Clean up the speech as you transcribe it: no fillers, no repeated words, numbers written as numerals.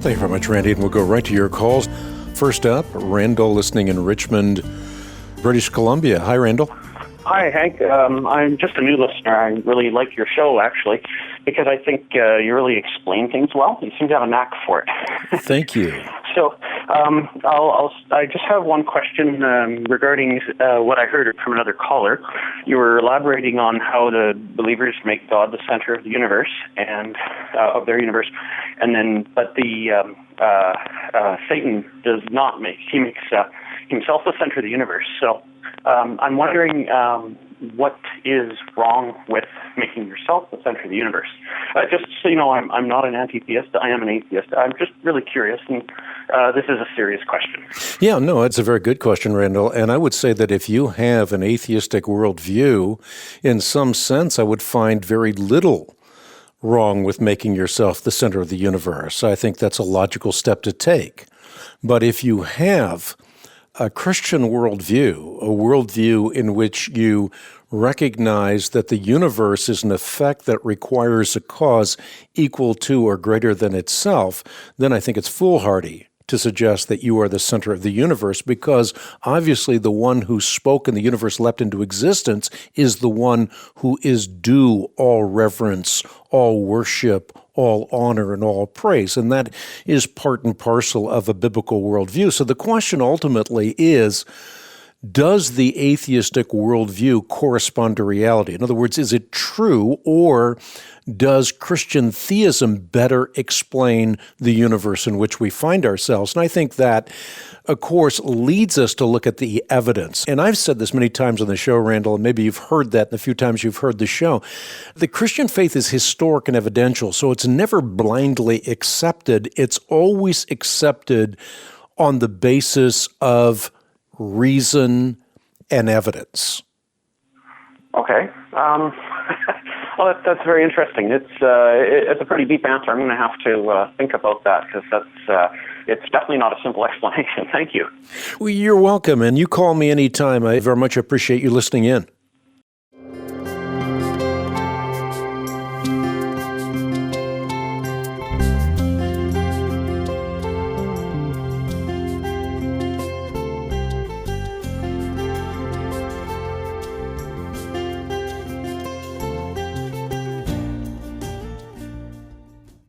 Thank you very much, Randy, and we'll go right to your calls. First up, Randall listening in Richmond, British Columbia. Hi, Randall. Hi, Hank. I'm just a new listener. I really like your show, actually, because I think you really explain things well. You seem to have a knack for it. Thank you. So I just have one question regarding what I heard from another caller. You were elaborating on how the believers make God the center of the universe and of their universe, but Satan does not make. He makes himself the center of the universe. So I'm wondering what is wrong with making yourself the center of the universe. Just so you know, I'm not an anti-theist. I am an atheist. I'm just really curious, and this is a serious question. Yeah, no, it's a very good question, Randall. And I would say that if you have an atheistic worldview, in some sense, I would find very little wrong with making yourself the center of the universe. I think that's a logical step to take. But if you have a Christian worldview, a worldview in which you recognize that the universe is an effect that requires a cause equal to or greater than itself, then I think it's foolhardy to suggest that you are the center of the universe, because obviously the one who spoke and the universe leapt into existence is the one who is due all reverence, all worship, all honor, and all praise. And that is part and parcel of a biblical worldview. So the question ultimately is, does the atheistic worldview correspond to reality? In other words, is it true, or does Christian theism better explain the universe in which we find ourselves? And I think that, of course, leads us to look at the evidence. And I've said this many times on the show, Randall, and maybe you've heard that the few times you've heard the show. The Christian faith is historic and evidential, so it's never blindly accepted. It's always accepted on the basis of reason and evidence. Okay. Well, that's very interesting. It's a pretty deep answer. I'm going to have to think about that, because it's definitely not a simple explanation. Thank you. Well, you're welcome, and you call me anytime. I very much appreciate you listening in.